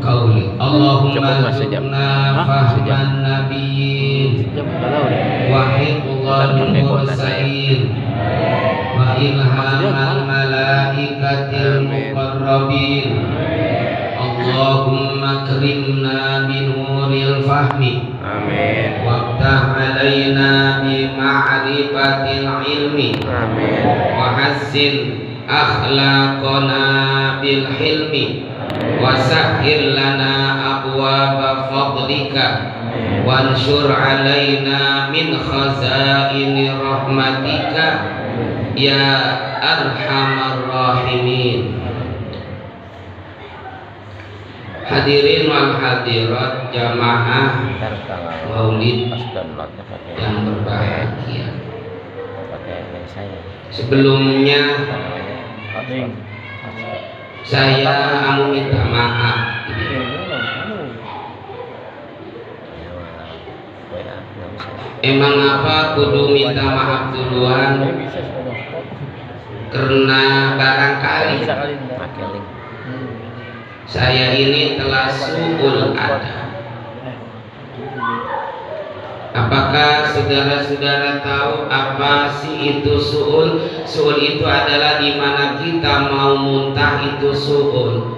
qauli Allahumma arzuqna fahman nabiyyin wa hifdzal mursalin wa ilhamal malaikatil muqarrabin Allahumma akrimna binuril fahmi amin waftah alaina bi ma'rifatil ilmi amin wa hassin akhlaqana bil hilmi wa sahhil lana abwaaba fadlika wansur alaina min khazaini rahmatika ya arhamar rahimin. Hadirin wal hadirat jamaah maulid yang berbahagia. Sebelumnya saya mau minta maaf. Emang apa kudu minta maaf duluan? Karena barangkali saya ini telah su'ul ada. Apakah saudara-saudara tahu apa sih itu su'ul? Su'ul itu adalah di mana kita mau muntah, itu su'ul.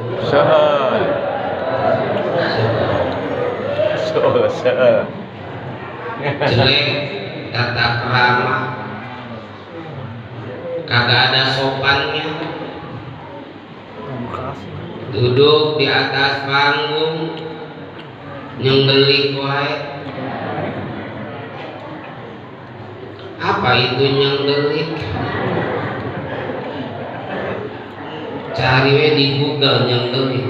Su'ul. Jelek, tata krama, kagak ada sopannya, duduk di atas panggung nyenggelik wae. Apa itu nyenggelik? Cari we di Google nyenggelik.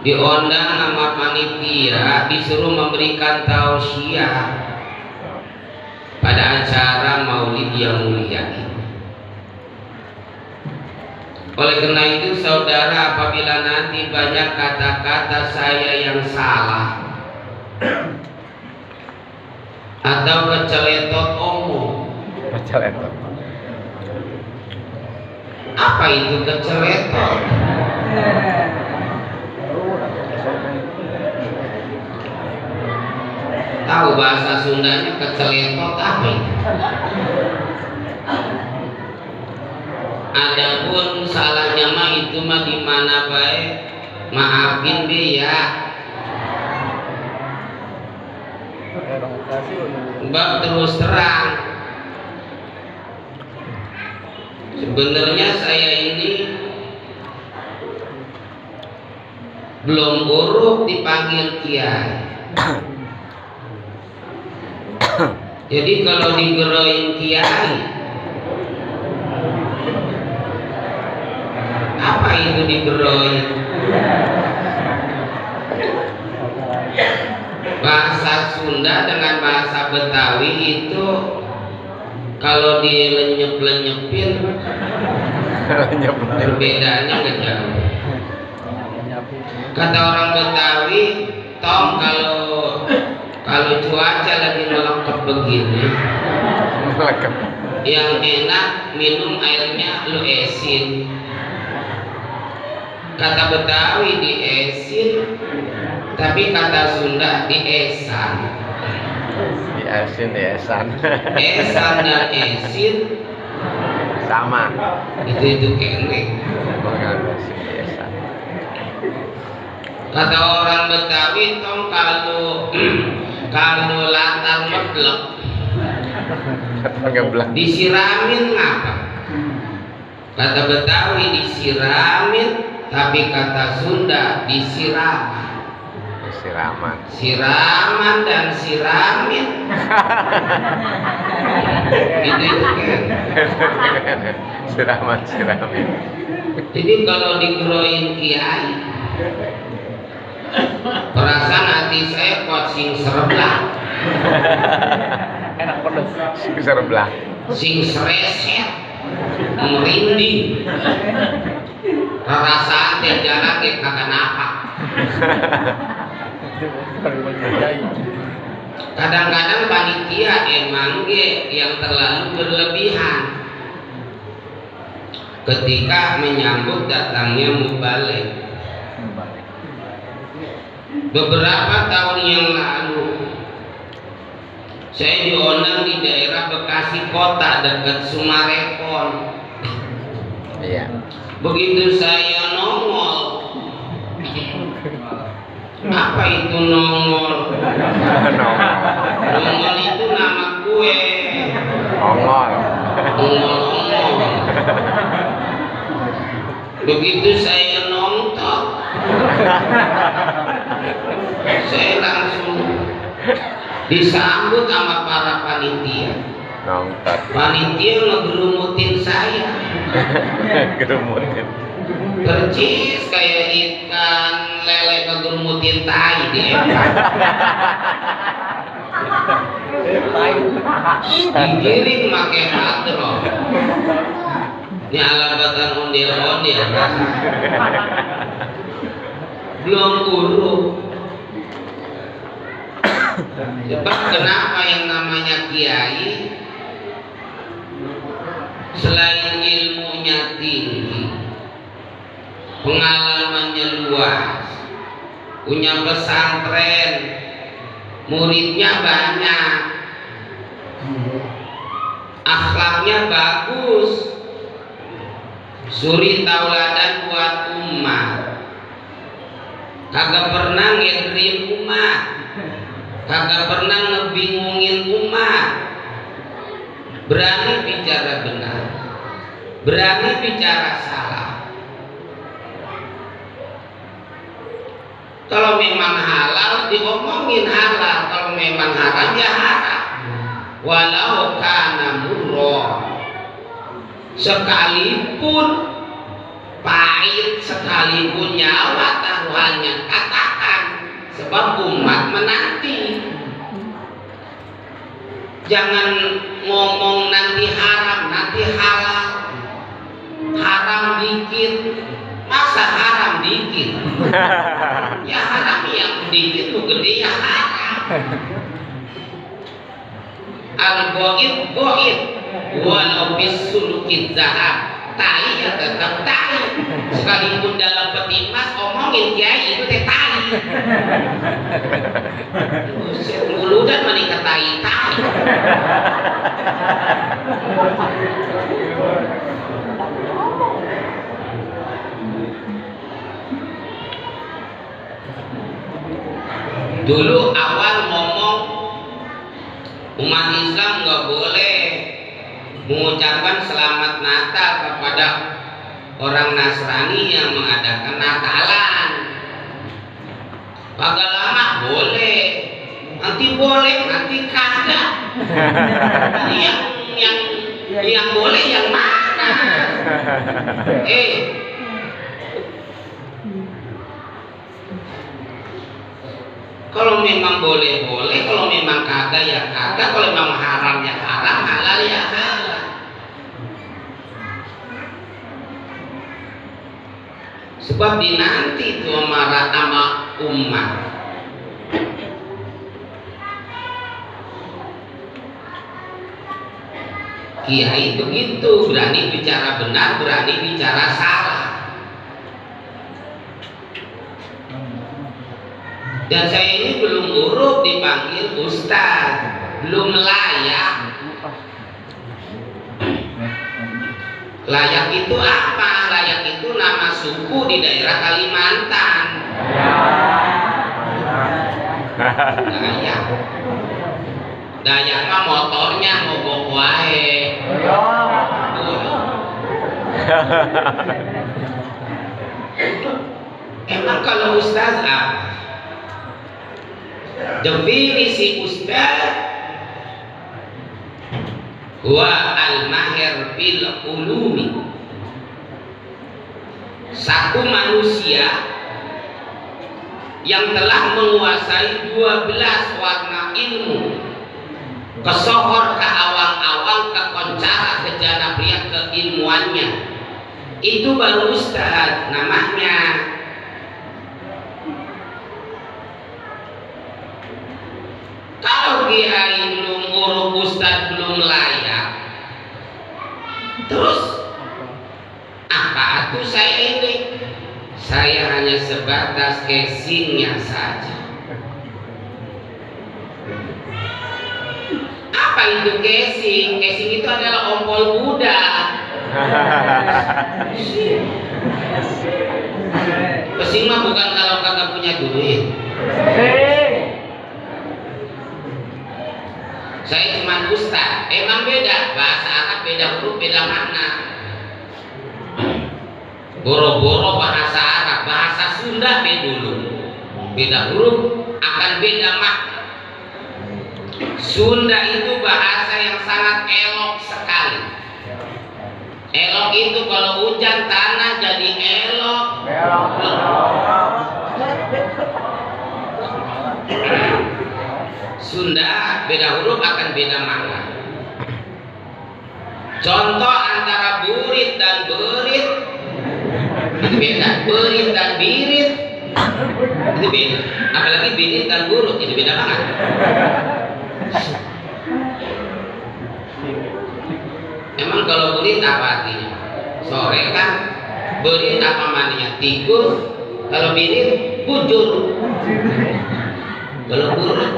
Diundang sama panitia, disuruh memberikan tausiah pada acara Maulid yang mulia ini. Oleh karena itu saudara, apabila nanti banyak kata-kata saya yang salah atau keceletot omong. Keceletot. Apa itu keceletot? Tahu bahasa Sundanya keceletot apa itu? Adapun salahnya mah itu mah di mana baik, maafin be ya. Mbak terus terang, sebenarnya saya ini belum uruk dipanggil kiai. Jadi kalau digeroin kiai, apa itu digeroin? Bahasa Sunda dengan bahasa Betawi itu kalau dilenyep-lenyepin perbedaannya nggak jauh. Kata orang Betawi, Tom, kalau cuaca lagi melengkap begini, yang enak minum airnya lu esin. Kata Betawi di esin, tapi kata Sunda di esan. Di esin, di esan. Esan dan esin sama. Itu kene. Esin, di esan. Kata orang Betawi, Tom, kalau latar ngeblek disiramin ngapa? Kata Betawi disiramin, tapi kata Sunda disiraman. Siraman dan siramin. Itu kan. Siramin. Jadi kalau digeroin kiai, perasaan hati saya kuat sing sereblah. Enak pedes. Sing sereblah. Sing sereset, merinding. Perasaan dia jalan dia kagak napak. Kadang-kadang panitia emang yang terlalu berlebihan. ketika menyambut datangnya mubalik. Beberapa tahun yang lalu saya diundang di daerah Bekasi Kota dekat Sumarekon. Iya. Begitu saya nongol, apa itu nongol? Nongol itu nama kue. Ongol. Ongol-ongol. Begitu saya nonton, saya langsung disambut sama para panitia. Nonton. Panitia ngegerumutin saya. Gerumutin. Percis kayak ikan lele ngegerumutin tai di empat. Digiring make hadroh. Nyalabatan ondel-ondel. Belum urut. Sebab kenapa yang namanya kiai selain ilmunya tinggi, pengalamannya luas, punya pesantren, muridnya banyak, akhlaknya bagus, suri tauladan buat umat, kagak pernah ngedrin umat, kagak pernah ngebingungin umat, berani bicara benar, berani bicara salah. Kalau memang halal diomongin halal, kalau memang haram ya haram. Walau kana murrah, sekalipun pahit, sekalipun nyawa taruhannya, katakan, sebab umat menanti. Jangan ngomong nanti haram, nanti halal. Haram dikit, masa haram dikit? Ya haram yang dikit tuh gede ya haram. Al-go'id go'id, walau bisulukid zahab, tai ya tetap tai. Sekalipun dalam peti emas omongin kiai itu teh tai. Dulu dan menikah tai. Dulu awal ngomong umat Islam nggak boleh mengucapkan selamat Natal kepada orang Nasrani yang mengadakan Natalan. Kagak lama boleh, nanti boleh, nanti kagak. Yang boleh yang mana? Kalau memang boleh boleh, kalau memang kagak ya kagak, kalau memang haram ya haram, halal ya halal. Sebab dinanti itu marah sama umat. Kiai begitu, berani bicara benar, berani bicara salah. Dan saya ini belum urut dipanggil ustaz, belum layak. Layak itu apa? Layak itu nama suku di daerah Kalimantan. Dayak. Dayak mah motornya mogok wae. Emang kalau ustaz apa? Definisi ustaz wa al-mahir bil ulumi, satu manusia yang telah menguasai 12 warna ilmu, kesohor ke awang-awang, ke koncara, ke jana pria, keilmuannya, itu baru ustaz namanya. Kalau kiai belum urut, ustaz belum layak, terus satu saya ini, saya hanya sebatas casingnya saja. Apa itu casing? Casing itu adalah ompol budak. Casing mah bukan kalau kagak punya duit. Saya cuma ustaz. Emang beda bahasa Arab, beda huruf, beda makna. Boro-boro bahasa Arab, bahasa Sunda beda dulu. Beda huruf akan beda makna. Sunda itu bahasa yang sangat elok sekali. Elok itu kalau hujan tanah jadi elok. Sunda beda huruf akan beda makna. Contoh antara burit dan berit itu beda. Berit dan birit itu beda. Apalagi birit dan burut itu beda banget. Emang kalau berit apa artinya? Sore kan. Berit apa mananya? Tikus. Kalau birit bujur. Kalau burut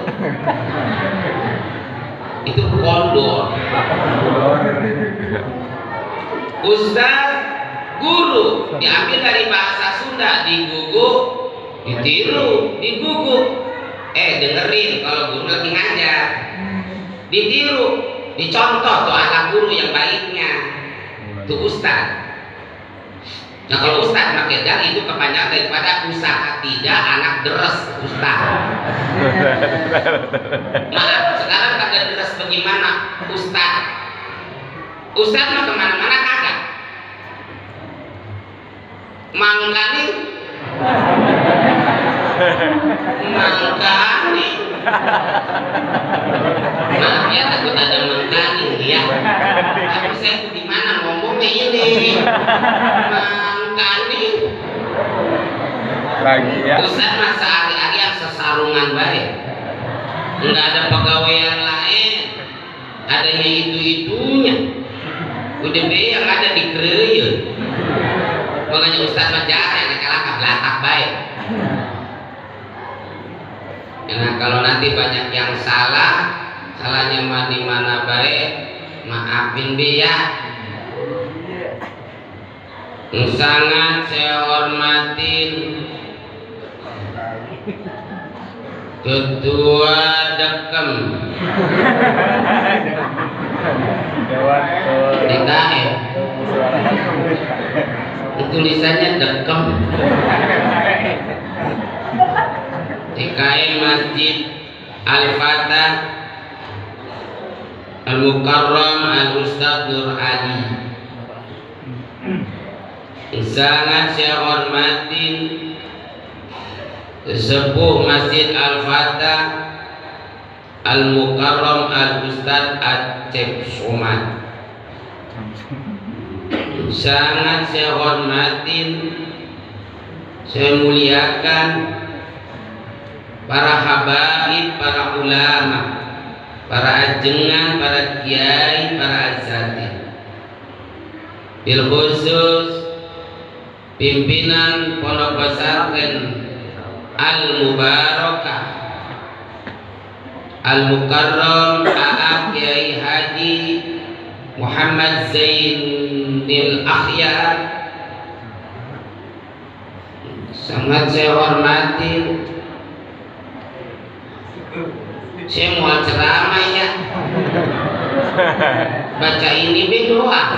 itu kondor. Ustaz, guru diambil dari bahasa Sunda, diguguk, ditiru, diguguk. Dengerin kalau guru lagi ngajar. Ditiru, dicontoh tuh anak guru yang baiknya. Tuh ustaz. Nah kalau ustaz pakai dal itu kepanjangan daripada usaha tidak anak deres ustaz. Maaf, sekarang kagak deres bagaimana ustaz? Ustaz mah kemana-mana kagak. Mangkani, maaf ya takut ada mangkani ya. Tapi saya tuh di mana ngomongnya ini? Mangkani. Lagi ya. Ustaz masa hari-hari yang sesarungan baik. Enggak ada pegawaian lain. Adanya itu-itunya. Udah be yang ada di kereyel. Makanya Ustaz mah jarang yang kalah belatak baik. Nah kalau nanti banyak yang salah, salahnya mah di mana baik, maafin be ya. Sangat saya hormatin Ketua Dekem DKM. Tulisannya Dekem. DKM Masjid Al-Fatah Al-Mukarram Al-Ustadz Nur Ali. Sangat saya hormatin Sepuh Masjid Al-Fatah Al-Mukarram Al-Ustadz Acep Somad. Sangat saya hormatin, saya muliakan para habaib, para ulama, para ajengan, para kiai, para asatidz. Bil khusus pimpinan Pondok Pesantren Al-Mubarakah Al-Mukarram A.A. Kiai Haji Muhammad Zainil Akhyar. Sangat saya hormati. Saya mau ceramah ya. Baca ini be doang.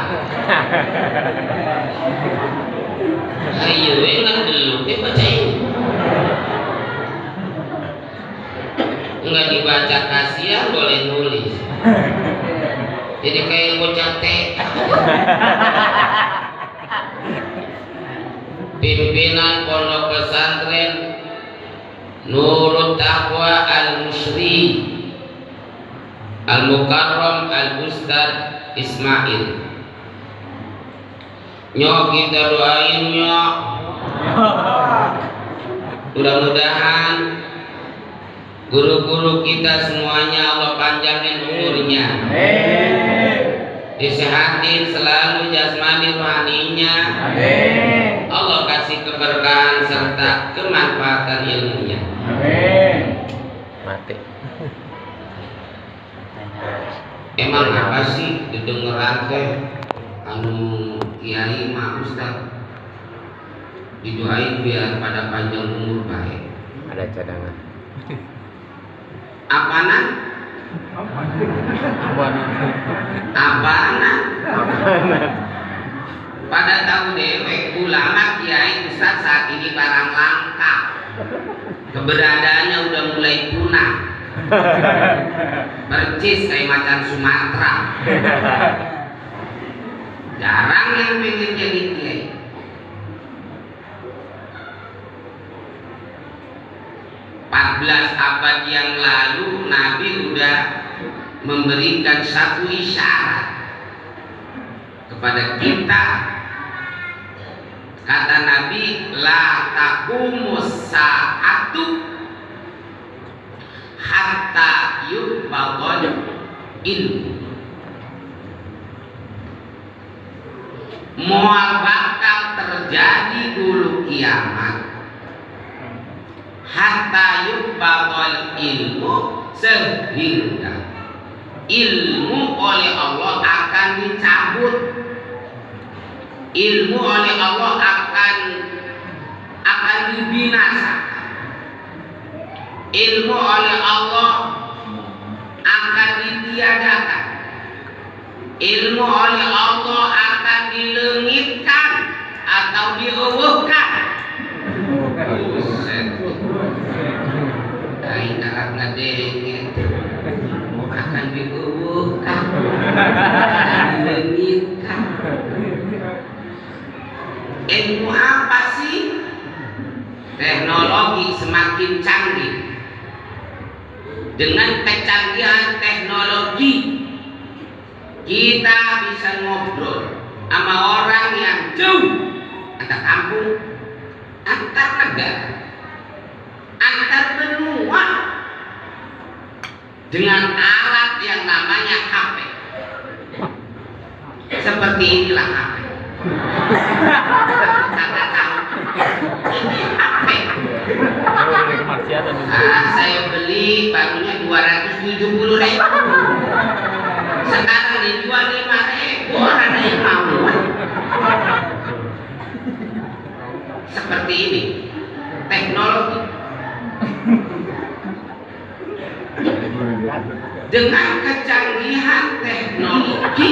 Ayo enggak dulu baca ini. Enggak dibaca kasihan boleh nulis. Jadi kayak bocah TK. Pimpinan Pondok Pesantren Nurut Taqwa Al-Musri Al-Mukarram Al-Ustadz Ismail. Nyok kita doain nyok. Mudah-mudahan guru-guru kita semuanya Allah panjangin umurnya. disehatin selalu jasmani rohaninya. Amin. Allah kasih keberkahan serta kemanfaatan ilmunya. Amin. Mati. Emang apa sih didengeran teh anu kiai mah Ustaz didoain biar pada panjang umur baik. Ada cadangan. Apana? Apana? Pada tahu dewek ulama kiai Ustaz saat ini barang langka. Keberadaannya udah mulai punah. Percis kayak macan Sumatera. Jarang yang pengen jadi kiai. Abad yang lalu Nabi udah memberikan satu isyarat kepada kita. Kata Nabi, la taqumus sa'atu hatta yubghal ilmu. Moal bakal terjadi dulu kiamat hatta yubghal ilmu, sehingga ilmu oleh Allah akan dicabut. Ilmu oleh Allah akan dibinasakan. Ilmu oleh Allah akan ditiadakan. Ilmu oleh Allah akan dilengitkan atau dieuweuhkan. Buset. Aing arep ngadenge akan dieuweuhkan, dilengitkan. Ilmu apa sih? Teknologi semakin canggih. Dengan kecanggihan teknologi, kita bisa ngobrol sama orang yang jauh, antar kampung, antar negara, antar benua, dengan alat yang namanya HP. Seperti inilah HP. Ini HP. Saya beli barunya 270.000. Sekarang dijual 5.000. Orang yang mau. Seperti ini teknologi. Dengan kecanggihan teknologi,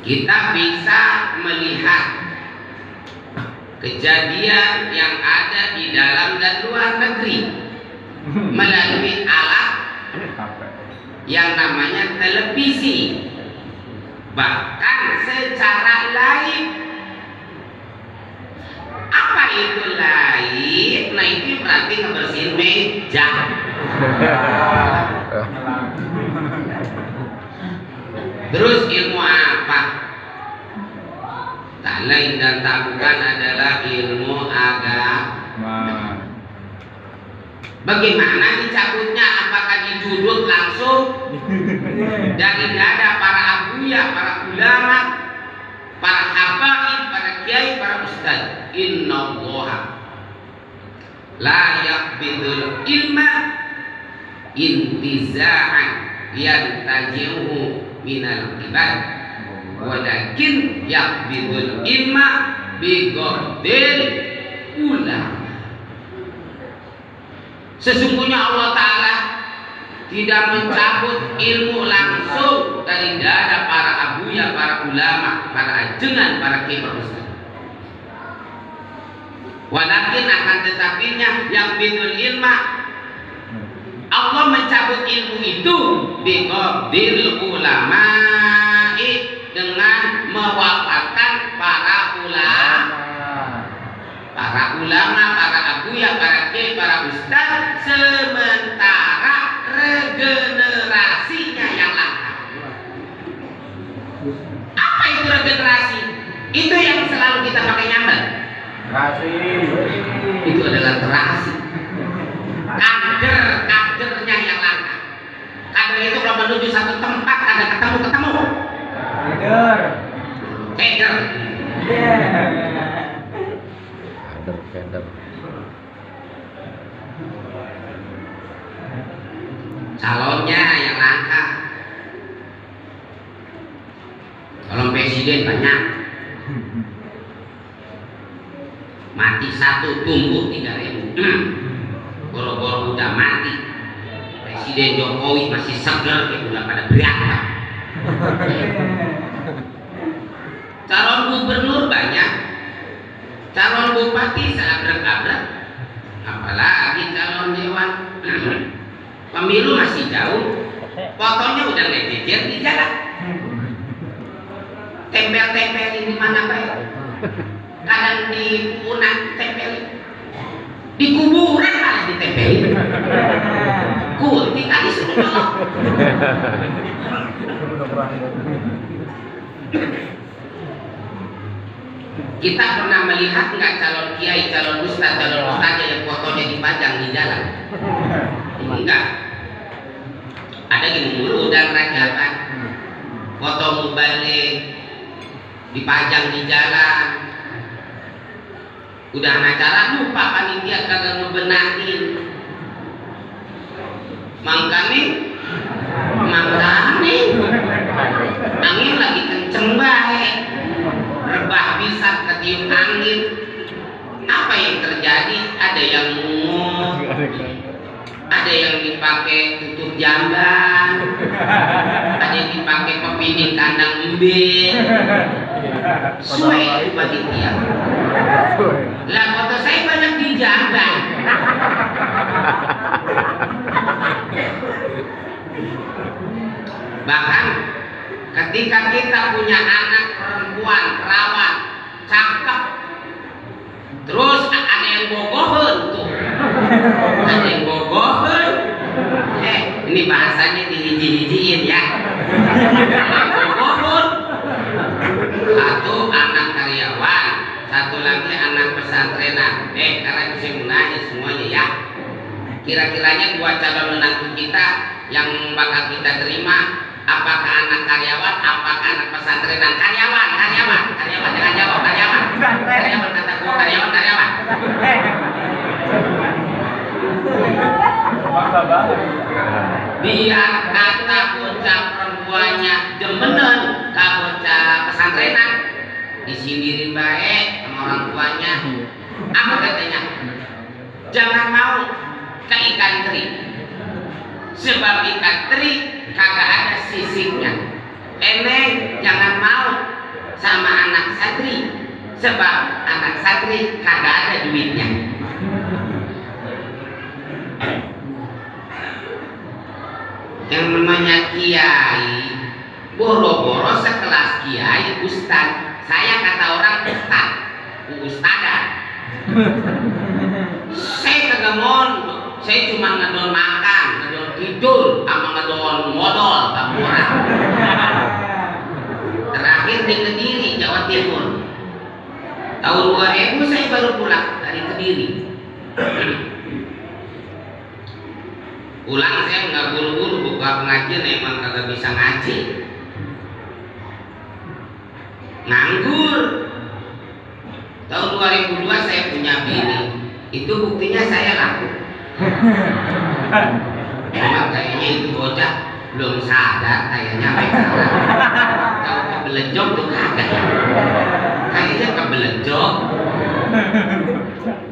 kita bisa melihat kejadian yang ada di dalam dan luar negeri melalui alat yang namanya televisi, bahkan secara live. Apa itu live? Nah, itu berarti ngebersihin meja. Terus ilmu apa? Tak lain dan tak bukan adalah ilmu agama. Bagaimana dicabutnya? Apakah dijudut langsung dari dada para abuya, para ulama, para habaib, para kiai, para ustaz? Innallaha la yaqbidul ilma intiza'an yantaji'uhu minal ibad, walakin yaqbidul ilma biqabdil ulama. Sesungguhnya Allah Ta'ala tidak mencabut ilmu langsung dari dada para abuya, para ulama, para ajengan, para kiai ustaz. Walakin akan tetapinya yang bidul ilma, Allah mencabut ilmu itu biqabdil ulama, dengan mewafatkan para ulama, para abuya, para kiai, para ustaz, sementara regenerasinya yang langka. Apa itu regenerasi? Itu yang selalu kita pakai nyambel. Itu adalah terasi. Kadernya yang langka. Kader itu kalau menuju satu tempat ada ketemu. Leader. Keder. Kader. Calonnya yang langka. Calon presiden banyak. Mati satu, tumbuh 3.000. Boro-boro udah mati. Presiden Jokowi masih seger, udah pada berantem. Calon gubernur banyak. Calon bupati seabrek-abrek. Apalagi calon dewan. Pemilu masih jauh. Fotonya udah ngejejer di jalan. Tempel-tempelin di mana baik. Kadang di punan tempelin. Di kuburan malah ditempelin. Kunti kali suruh nyolok. Kita pernah melihat nggak calon kiai, calon ustaz yang fotonya dipajang di jalan? Enggak. Ada gini dulu udah kerajaan. Foto mubalik dipajang di jalan. Udah acara lupa panitia kagak ngebenahin. Mangkane angin lagi kenceng bae. Rebah bisa ketiup angin. Apa yang terjadi? Ada yang mungut, ada yang dipakai tutup jamban, ada yang dipakai pepinding kandang embin. Suwe bagi dia. Lah foto saya banyak di jamban. Bahkan ketika kita punya anak perempuan perawan cakep, terus ada yang bogohen tuh, ada yang bogohen. Ini bahasanya dihiji-hijiin ya. Bogohen. Satu anak karyawan, satu lagi anak pesantrenan. Karena saya mau nanya semuanya ya. Kira-kiranya dua calon menantu kita yang bakal kita terima, apakah anak karyawan, apakah anak pesantrenan? Karyawan, jangan jawab karyawan. Karyawan kata gua, karyawan. Maksa banget. Biar kata bocah perempuannya demenan, kak bocah pesantrenan disindirin baik sama orang tuanya. Apa katanya? Jangan mau ke ikan teri, sebab ikan teri kagak ada sisiknya. Eneng jangan mau sama anak santri, sebab anak santri kagak ada duitnya. Yang namanya kiai, boro-boro sekelas kiai ustad. Saya kata orang ustad, ustadan. Saya kagak mau. Saya cuma ngedon makan, ngedon tidur, sama ngedon modal, tak murah. Terakhir di Kediri, Jawa Timur. Tahun 2000 saya baru pulang dari Kediri. Pulang saya nggak buru-buru buka pengajian, emang kagak bisa ngaji. Nganggur. Tahun 2002 saya punya bini. Itu buktinya saya laku. Memang kayaknya itu bocah belum sadar kayaknya sekarang. Kalau kebelejok tuh kagak. Kayaknya kebelejok.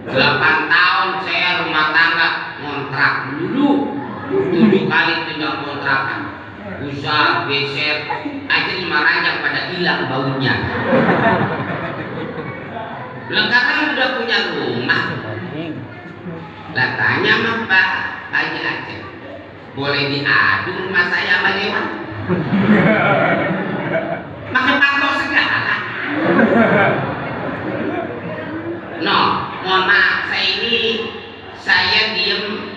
8 tahun saya rumah tangga ngontrak dulu. 7 kali pindah kontrakan. Usah geser aja 5 ranjang pada hilang baunya. Sekarang udah punya rumah. Lah tanya sama Pak Haji aja, boleh diadu rumah saya sama Dewan? Makin pantau segala. No, mohon maaf, saya diem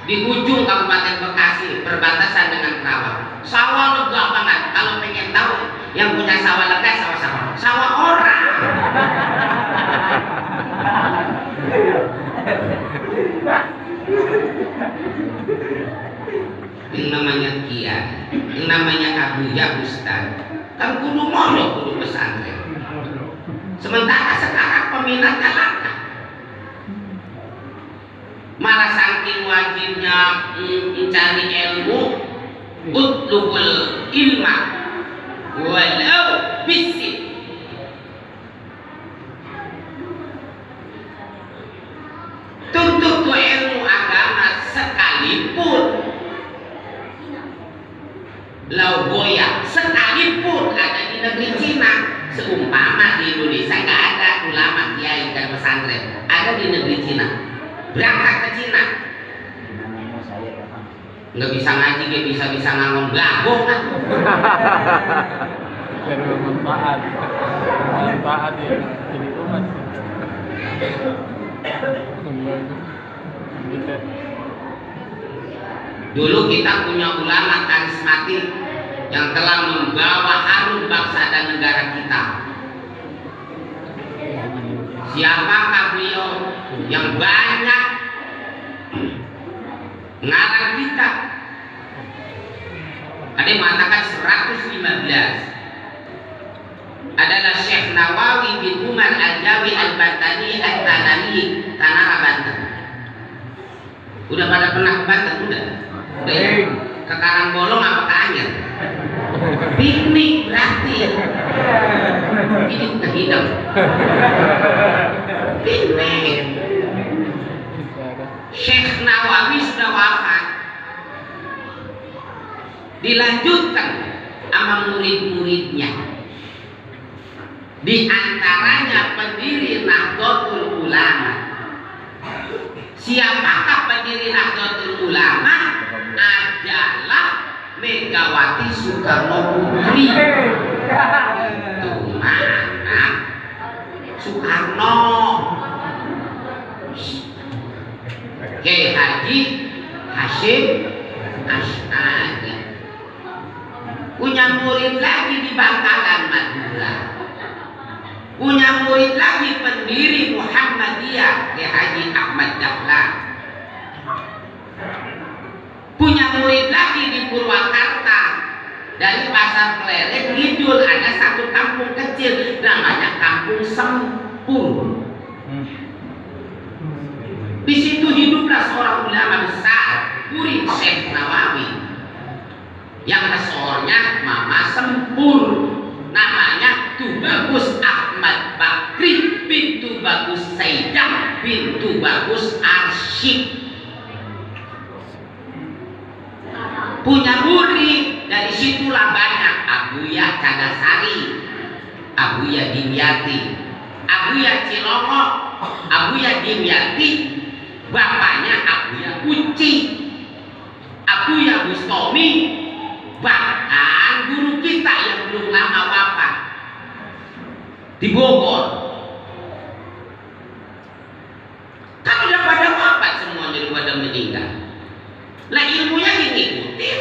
di ujung Kabupaten Bekasi, berbatasan dengan Kerawang. Sawah lega banget. Kalau pengen tahu yang punya sawah lega, sawah orang. Yang namanya kiai Buya Ustaz. Kan kudu mondok, kudu pesantren. Sementara sekarang peminatnya langka. Malah saking wajibnya mencari ilmu, utlubul ilma walau bisik. Tuntut ilmu agama sekalipun Lauboya sekalipun ada di negeri Cina. Seumpama di Indonesia nggak ada ulama kiai dan pesantren, ada di negeri Cina. Berangkat ke Cina nggak bisa ngaji, nggak bisa ngomong gabung kan. Dari bermanfaat ya jadi umat. Dulu kita punya ulama karismatik yang telah membawa harum bangsa dan negara kita. Siapakah beliau yang banyak ngarang kita? Ada yang mengatakan 115. Adalah Syekh Nawawi bin Umar Al-Jawi Al-Bantani Al-Tanani, Tanah Banten. Udah pada pernah ke Banten? Udah ya? Ke Karangbolong apa ke Anyer? Piknik berarti. Ini udah hidup. Piknik. Syekh Nawawi sudah wafat. Dilanjutkan sama murid-muridnya. Di antaranya pendiri Nahdlatul Ulama. Siapakah pendiri Nahdlatul Ulama? Adalah Megawati Soekarno Putri. Tuh mana Soekarno, Kiai Haji Hasyim Asy'ari. Punya murid lagi di Bangkalan Madura. Punya murid lagi pendiri Muhammadiyah Kiai Haji Ahmad Dahlan. Punya murid lagi di Purwakarta. Dari Pasar Pleret Kidul ada satu kampung kecil namanya Kampung Sempur. Di situ hiduplah seorang ulama besar, murid Syekh Nawawi, yang resornya Mama Sempur. Namanya Tubagus Ahmad Bakri bintu Bagus Saidah bintu Bagus Arsyid. Punya murid, dari situlah banyak Abuya Cadasari, Abuya Dimyati, Abuya Cilongok, Abuya Dimyati, bapaknya Abuya Uci, Abuya Bustomi, bahkan guru kita yang belum lama wafat di Bogor. Kan udah pada wafat semuanya, udah pada meninggal. Lah ilmunya ngikutin.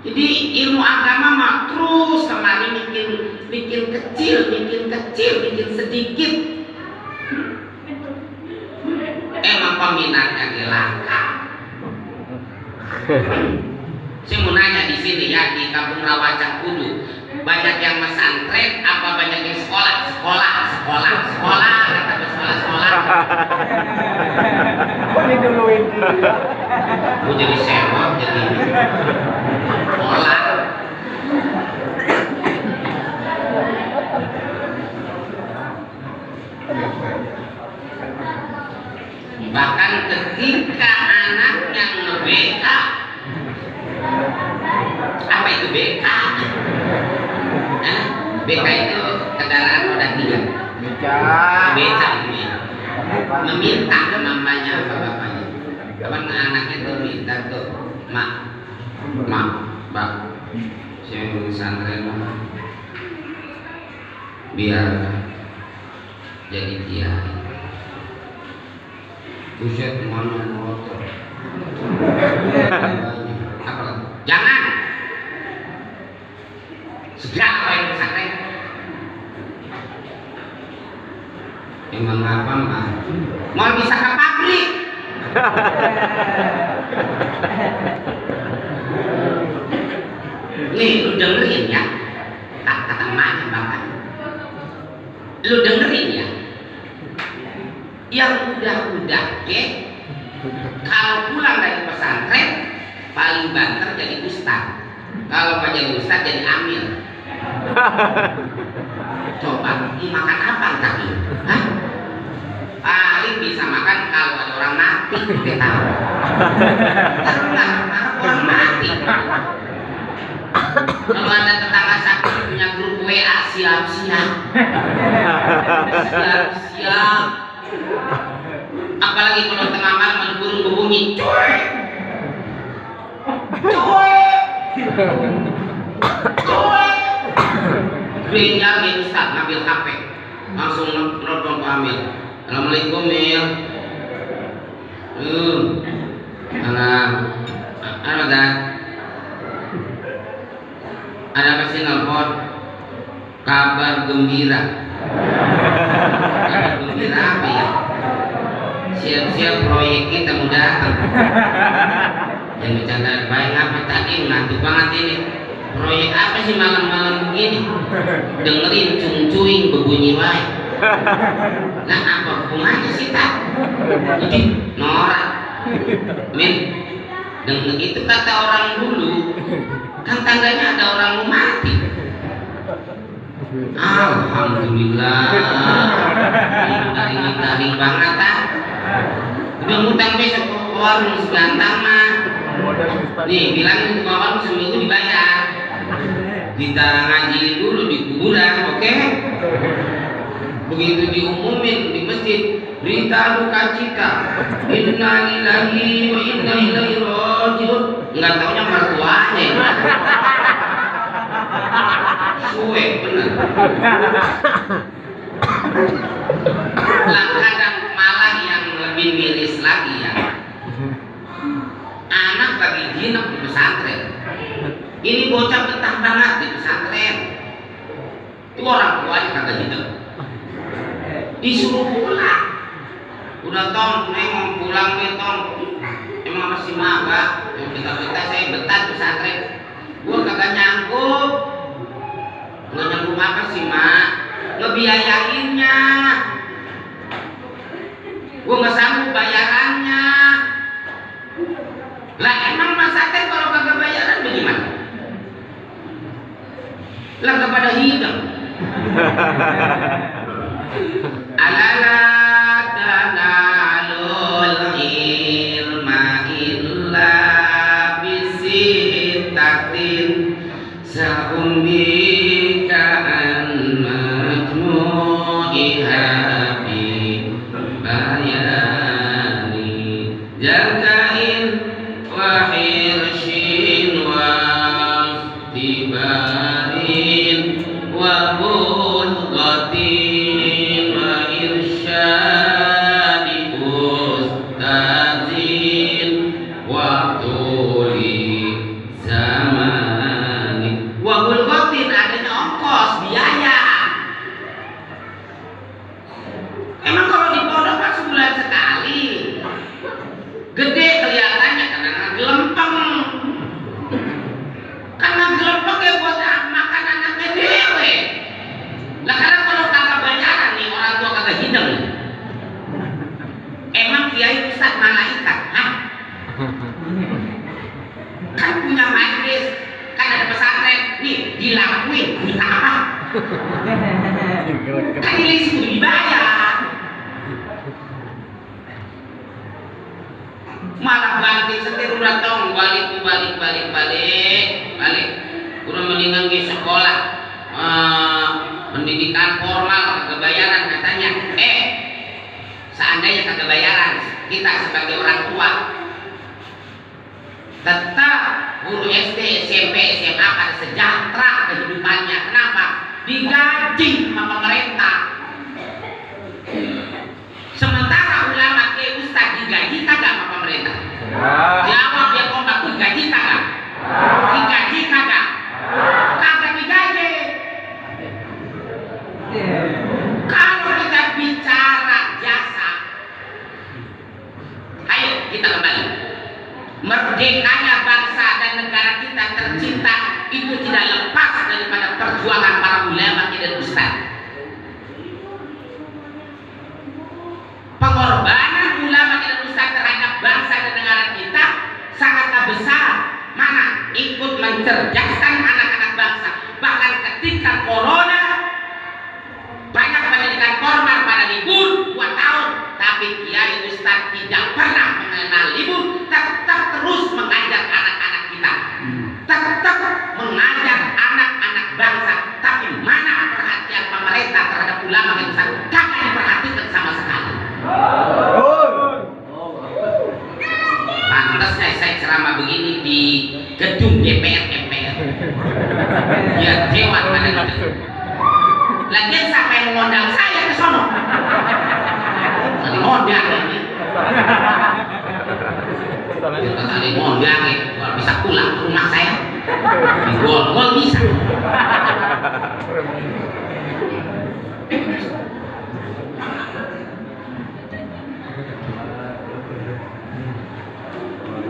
Jadi ilmu agama mah terus kemarin bikin kecil, bikin sedikit. Emang peminatnya langka. Saya mau nanya di sini ya, di Kampung Rawacan Kudu, banyak yang pesantren apa banyak yang sekolah? Sekolah. Kata sekolah. Kok diduluin? Mau jadi sewa, jadi sekolah. Bahkan ketika anaknya nge-BK, apa itu BK? BK itu kendaraan roda 3. Beca itu ya. Meminta ke mamanya apa bapaknya. Kapan anaknya tuh minta tuh, mak, bak, saya pesantren biar jadi kiai. Buset, mana motor? Apa? Jangan. Segala yang pesantren. Emang apa mah? Mau bisa ke pabrik. Nih, lu dengerin ya. Kata emaknya bahkan. Lu dengerin ya. Yang udah-udah ke, kalau pulang dari pesantren paling banter jadi ustaz. Kalau nggak jadi ustaz jadi amil. Coba makan apa tadi? Hah? Paling bisa makan kalau ada orang mati, kita tahu. Tahu nggak? Orang mati. Kalau ada tetangga sakit punya grup WA, siap-siap. Siap-siap. Apalagi kalau tengah malam ada burung berbunyi, cuek, cuek, cuek. Gereja nih Ustaz ngambil HP, langsung nelfon Pak Amil. Assalamualaikum Mil. Ada apa sih nelfon? Kabar gembira. Kabar gembira apa ya? Siap-siap proyek kita mau datang. Yang bercanda baik apa tadi ngantuk banget ini. Proyek apa sih malam-malam begini? Dengerin cung-cuing berbunyi wae. Nah apa hubungannya sih tak? Jadi norak. Min, denger itu kata orang dulu. Kan tandanya ada orang mau mati. Alhamdulillah. Daring banget ah. Udah ngutang besok ke warung segantang mah. Nih bilang ke warung seminggu dibayar. Kita ngaji dulu di kuburan, oke? Begitu diumumin di masjid, berita duka cita. Inna lillahi wa inna ilaihi raji'un. Enggak taunya mertuanya. Suwe bener. Lah kadang malah yang lebih miris lagi ya. Anak lagi jinak di pesantren. Ini bocah betah banget di pesantren. Itu orang tuanya kagak hidup. Disuruh pulang. Udah tong, mau pulang nih tong. Emang masih mabak. Kita saya betah di pesantren. Gua kagak nyanggup. Nggak nyanggup apa sih mak? Ngebiayainnya. Gua nggak sanggup bayarannya. Lah emang Mas Aten kalau kagak bayaran bagaimana? Lah kepada hidup. Alala tanalul ilma illa bisittatin sa'umbika an majmu'iha bi bayani jakain wa hirshin wa tibarin wa bulghatin wa irsyadi ustazin wa tuli zamani wa bulghatin adanya ongkos biaya. Emang kalau di pondok kan sebulan sekali gede kelihatannya karena gelempeng. Karena gelempeng ya buat makan anaknya dewe. Lah karena kalau kagak bayaran nih orang tua kagak hidang. Emang kiai ustaz malaikat, hah? Kan punya majlis, kan ada pesantren, nih dilakuin, minta apa? Kan ini sudah dibayar. Malah banting setir udah tong balik. Udah mendingan di sekolah pendidikan formal kagak bayaran katanya. Seandainya kagak bayaran, kita sebagai orang tua tetap guru SD, SMP, SMA pada sejahtera kehidupannya. Kenapa? Digaji sama pemerintah. Sementara ulama ke ustaz digaji kagak sama pemerintah? Jawab ya kompak, digaji kagak? Digaji kagak? Kagak digaji. Kalau kita bicara jasa, ayo kita kembali. daripada perjuangan para ulama dan ustaz. Pengorbanan ulama dan ustaz terhadap bangsa dan negara kita sangatlah besar. Mana ikut mencerdaskan anak-anak bangsa. Bahkan ketika corona banyak pendidikan formal pada libur 2 tahun, tapi kiai ustaz tidak pernah mengenal libur, tetap terus mengajar anak-anak kita, tetap mengajar anak-anak bangsa. Tapi mana perhatian pemerintah terhadap ulama dan ustaz? Kagak diperhatikan sama sekali. Pantasnya saya ceramah begini di gedung DPR MPR. Ya dewan pada itu. Lagian siapa yang mengundang saya ke sono? Tadi ngundang ini. Tadi ngundang ya, kalau bisa pulang ke rumah saya. Di gol bisa.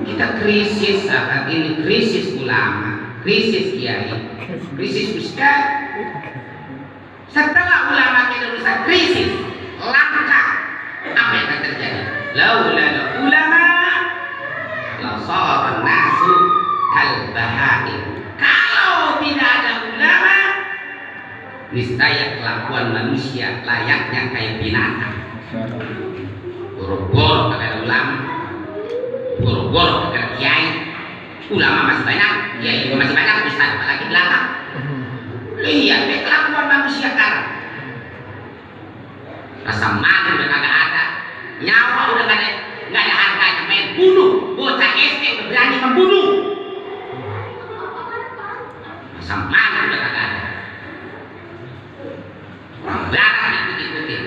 Kita krisis saat ini, krisis ulama, krisis kiai, krisis ustaz. Setelah ulama kita ustaz krisis, langka, apa yang akan terjadi? Laula ulama la sara nasu kal bahaim. Kalau tidak ada ulama, niscaya kelakuan manusia layaknya kayak binatang. Boro-boro kagak ada ulama, boro-boro kagak ada kiai. Ulama masih banyak, kiai juga masih banyak, ustaz apalagi belakang. Lihat deh kelakuan manusia sekarang. Rasa malu udah kagak ada, nyawa udah nggak ada harganya, main bunuh. Bocah SD udah berani membunuh. Rasa malu udah kagak ada. Orang barat ikut-ikutin.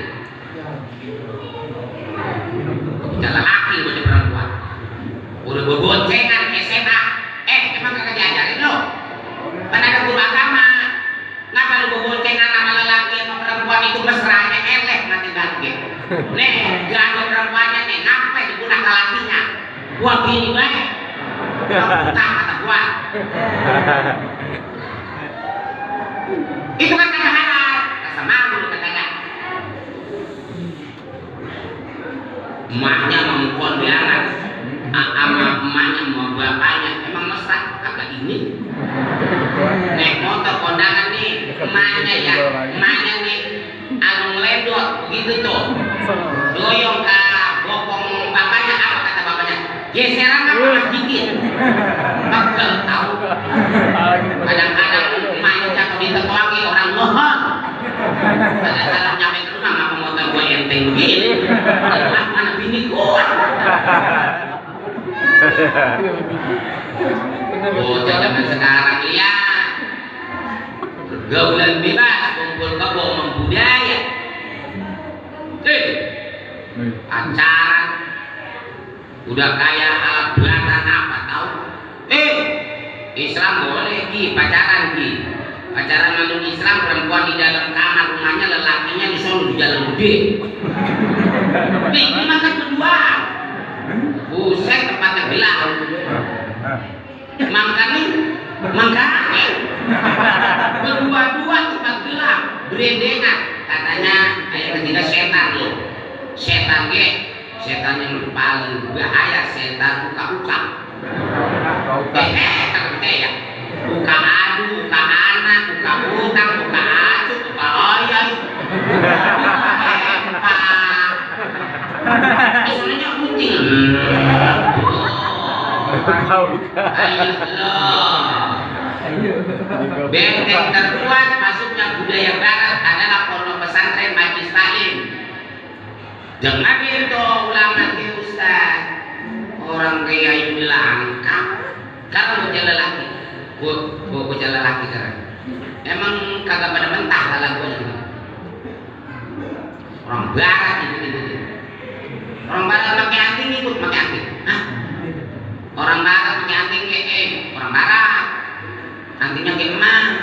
Bocah lelaki, bocah perempuan. Udah boncengan SMA. Emang kagak diajarin lo? Kan ada guru agama. Ngapa lu boncengan sama lelaki sama perempuan itu mesranya eleh mati banget. Nih, gak perempuannya nih, ngapain dipunah lelakinya? Gua gini baik. Tak kata gua. Itu kan kagak halal. Rasa malu lu kagak. Emaknya mau kondangan, sama emaknya mau bapaknya, emang mesra kagak ini? Naik motor kondangan nih, emaknya ya, emaknya nih, alung ledot, gitu tuh, doyong ke bokong bapaknya, apa kata bapaknya? Geseran apa mas dikit? Pegel tahu. Kadang-kadang emaknya jatuh di tetuangi orang mohon. Kadang-kadang nyampe ke rumah ngapa motor gua enteng begini? Anak bini gua. Bocah zaman sekarang lihat pergaulan bebas, kumpul kebo membudaya, pacaran udah kayak alat belatan apa tahu? Islam boleh pacaran pacaran menurut Islam, perempuan di dalam kamar rumahnya, lelakinya di sono di jalan gede. Ini makan berdua. Buset, tempatnya gelap. Makanya berdua-dua tempat gelap, berendengan. Katanya ayat ketiga setan loh. Setan setan yang paling bahaya, setan uka-uka. Ya. Uka adu, uka anak, uka utang, uka acuh, uka oyai. Soalnya kucing. Benteng terkuat masuknya budaya barat adalah pondok pesantren Majlis Taklim. Jangan itu ulama ke ustaz. Orang kaya ini langka. Kalau bocah lelaki, bocah lelaki sekarang. Emang kagak pada mentah lagunya. Orang barat ikut. Orang barat pakai anting ikut pakai anting. Orang barat pakai anting orang barat. Antingnya kayak emas.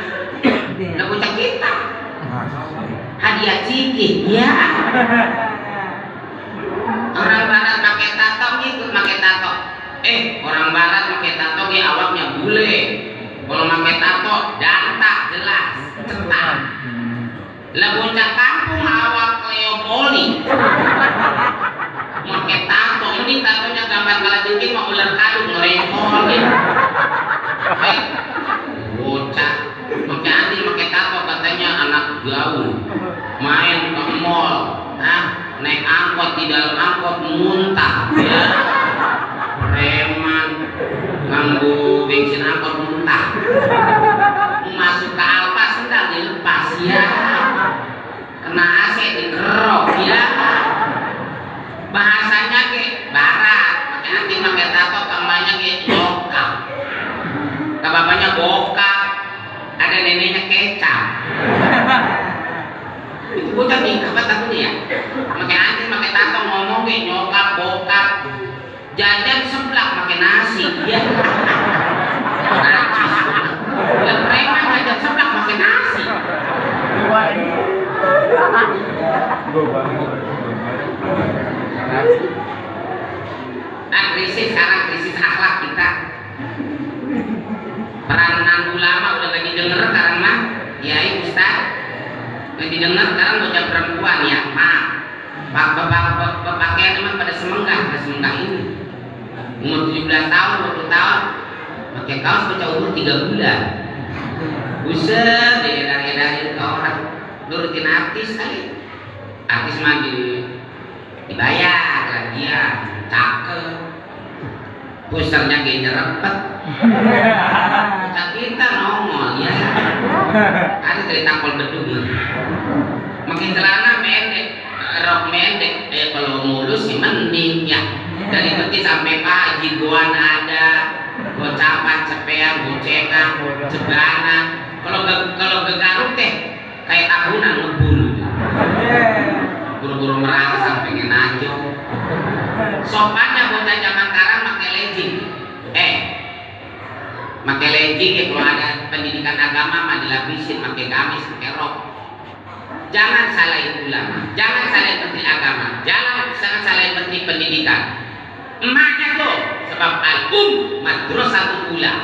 Lah bocah kita. Hadiah ciki, ya. Orang barat pakai tato ikut pakai tato. Orang barat pakai tato awaknya bule. Kalau pakai tato danta jelas. Lah bocah kampung awak Leo Poli. Make tato, ini tatonya gambar kalajengking mau ular kaduk ngerengkol ya. Bocah, make anjing make tato katanya anak gaul. Main ke mall, naik angkot di dalam angkot muntah ya. Preman nganggu bensin angkot muntah. Masuk ke Alfa sendal dilepas ya. Kena AC dikerok ya. Bahasanya ke barat, pakai anting pakai tato, tambahnya ke bokap. Ke bapaknya bokap, ada neneknya kecap. Itu bocah tingkah banget aku nih ya. Pakai anting pakai tato ngomong ke nyokap bokap. Jajan seblak pakai nasi ya. Najis. Dan preman jajan seblak pakai nasi. Nah, krisis sekarang krisis akhlak kita. Peranan ulama udah gak didengar sekarang mah. Kiai Ustaz gak didengar sekarang bocah perempuan ya. Maaf. Pakaian emang pada semenggah ini. Umur 17 tahun, 20 tahun pakai kaos bocah umur 3 bulan. Buset, dari orang nurutin artis kali. Artis mah dibayar lah dia, cakep. Posternya kayak nyerempet. Bocah kita nongol ya. Ada dari tampol bedung. Makin celana pendek, rok pendek. Kalau mulus sih mending ya. Dari peti sampai pagi goan ada, gocapan, cepean, gocengan, cebana. Kalau gegaruk teh kayak tahunan ngebul. Buru-buru merangsang pengen aja. Sopannya bocah zaman sekarang pakai legging. Pakai legging ya, kalau ada pendidikan agama mah dilapisin pakai gamis, pakai rok. Jangan salahin ulama, jangan salahin menteri agama, jangan salahin menteri pendidikan. Emaknya tuh sebab al-um madrasatul ula.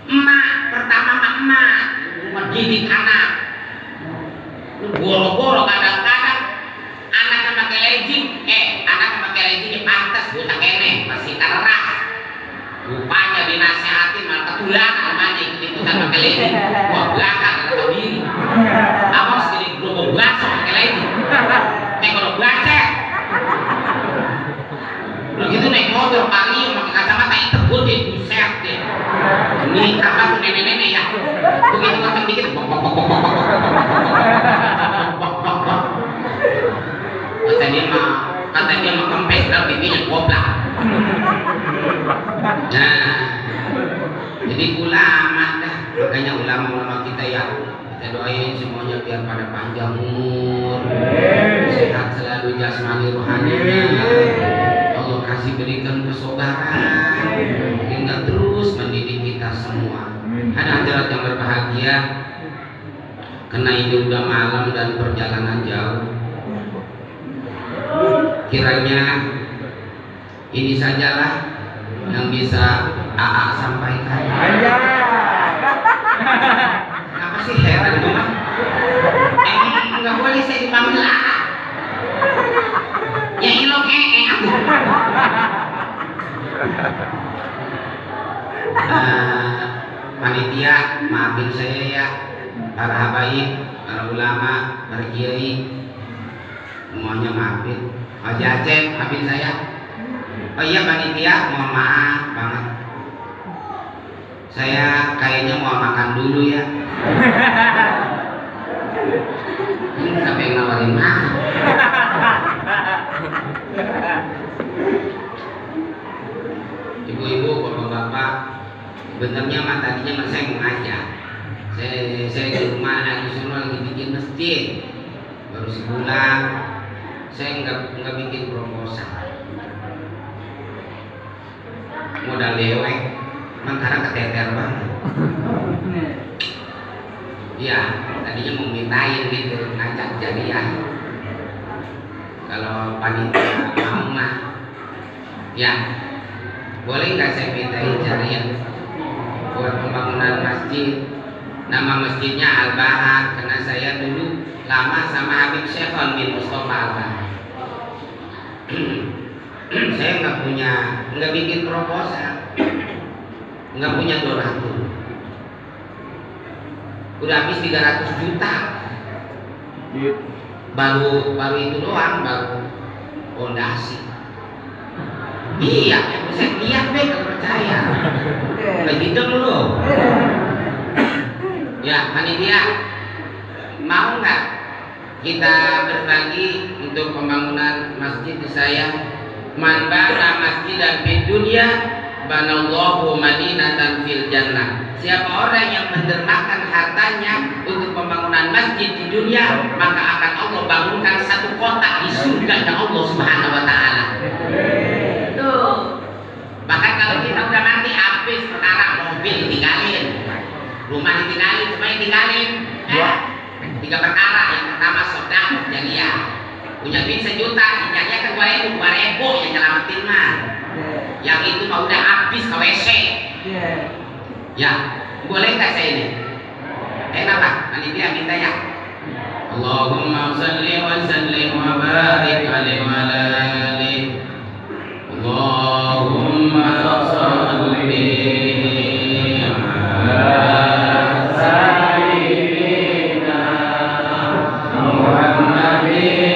Emak pertama emak mendidik anak. Goro-goro kadang-kadang anaknya pakai legging, anaknya pakai legging pantas buta kene masih keras. Rupanya dinasihatin malah ketularan namanya ikut-ikutan pakai legging. Wah belakang atau diri. Abang segini gerobok baso pakai legging. Kalau baca begitu naik motor Vario pakai kacamata hitam putih buset deh. Ini apa tuh nenek-nenek ya. Begitu kenceng dikit kata dia mah kempes dalam pipinya goblak. Nah, jadi ulama dah. Makanya ulama-ulama kita ya, kita doain semuanya biar pada panjang umur, sehat selalu jasmani rohaninya. Allah kasih berikan kesabaran hingga terus mendidik kita semua. Ada hadirat yang berbahagia, karena ini udah malam dan perjalanan jauh. Kiranya ini sajalah yang bisa AA sampaikan. Apa sih heran cuma? Nggak boleh saya dipanggil AA. Ya ilok panitia, maafin saya ya, para habaib, para ulama, para kiai, semuanya maafin. Haji Aceh, maafin saya. Oh iya panitia, mohon maaf banget. Saya kayaknya mau makan dulu ya. Ini sampai yang nawarin makan. Ibu-ibu, bapak-bapak, benarnya mah tadinya saya mau ngajak. Saya di rumah lagi bikin masjid. Baru sebulan, saya nggak bikin proposal. Modal lewek, karena keteter banget. Iya, tadinya mau mintain gitu, ngajak jadian. Kalau panitia mau mah, ya boleh nggak saya mintain jariah buat pembangunan masjid. Nama masjidnya Al-Bahar, karena saya dulu lama sama Habib Syekhan bin Mustafa. Saya nggak bikin proposal, nggak punya donatur. Udah habis 300 juta. Baru itu doang, baru fondasi. Iya, saya lihat deh kalau percaya. Lagi dulu. Ya, panitia, mau nggak kita berbagi untuk pembangunan masjid di saya? Man bana masjidan fid dunya banallahu madinatan fil jannah. Siapa orang yang mendermakan hartanya untuk pembangunan masjid di dunia, maka akan Allah bangunkan satu kota di surga Allah Subhanahu wa taala. Tuh. Bahkan kalau kita udah mati habis perkara mobil ditinggalin, rumah ditinggalin, semuanya ditinggalin. Tiga perkara. Yang pertama sedekah jariah. Punya duit 1 juta, dijanjikan 2.000 yang nyelamatin mah. Yang itu mah udah habis ke WC. Ya, boleh nggak saya ini? Enak Pak, panitia minta ya. Allahumma salli wa sallim wa barik alaihi wa ala alihi. Allahumma salli ala sayyidina Muhammadin.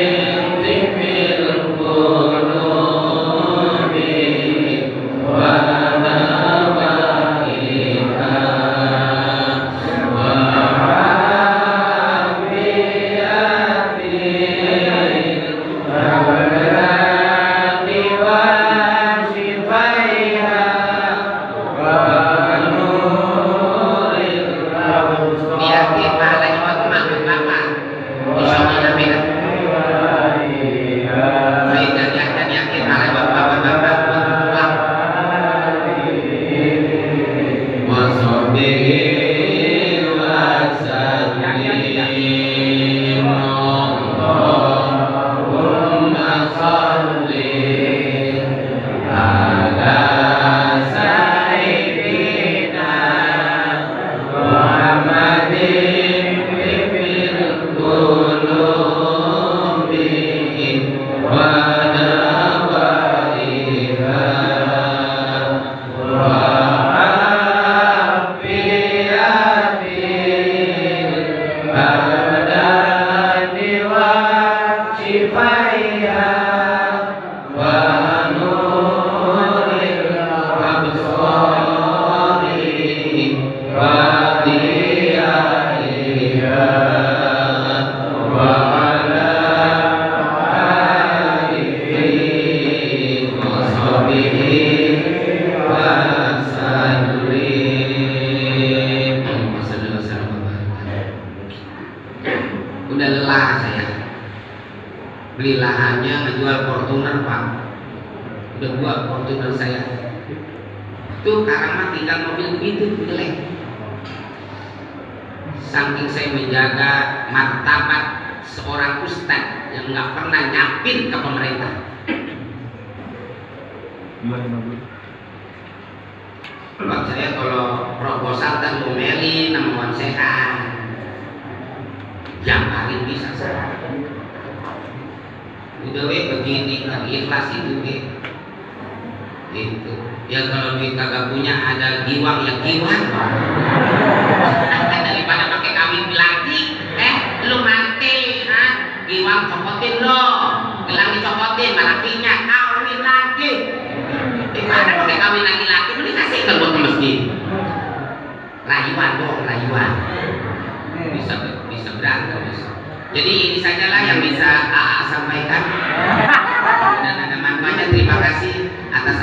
Udah lelah saya beli lahannya, ngejual Fortuner Pak. Udah buat Fortuner saya tuh sekarang mah tinggal mobil begitu jelek. Saking saya menjaga martabat seorang ustadz yang nggak pernah nyapin ke pemerintah. Buat saya kalau proposal kan ngomelin sama Wan Sehan, yang paling bisa saya. Udah begini kan ikhlas itu itu ya. Kalau duit kagak punya ada giwang ya giwang daripada pakai kawin lagi. Lu mati giwang copotin lo, gelang dicopotin malakinya kawin lagi. Daripada pakai kawin laki-laki mending kasihkan buat ke masjid. Rayuan dong, rayuan bisa berantem bisa. Jadi ini sajalah yang bisa AA sampaikan dan ada manfaatnya. Terima kasih atas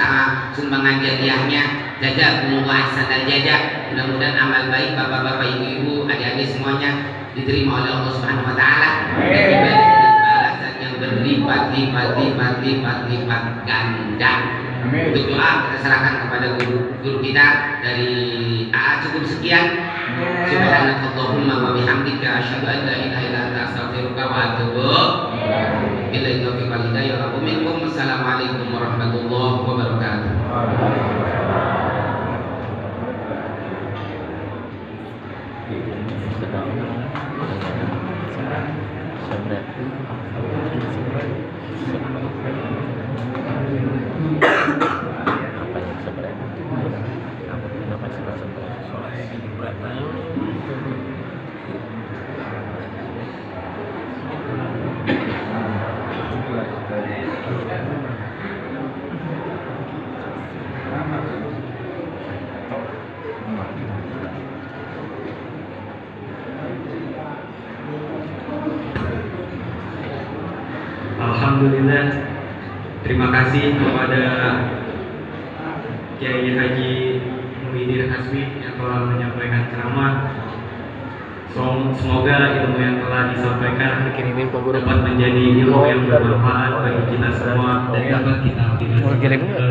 sumbangan jariahnya. Jazakumullah ahsan dan jazaa. Mudah-mudahan amal baik bapak-bapak, ibu-ibu, adik-adik semuanya diterima oleh Allah Subhanahu wa taala dan diberi balasan yang berlipat-lipat ganda. Untuk doa kita serahkan kepada guru kita dari AA. Cukup sekian. Subhanakallahumma wa bihamdika asyhadu an la ilaha illa anta astaghfiruka wa atubu ilaika. Taufiq wal hidayah wa minkum. Assalamualaikum warahmatullahi wabarakatuh. Seberat. Apa yang seberat? Kenapa suka seberat? Alhamdulillah, terima kasih kepada Kiai Haji Muhyiddin Hasbi yang telah menyampaikan ceramah. Semoga ilmu yang telah disampaikan dapat menjadi ilmu yang bermanfaat bagi kita semua dan dapat kita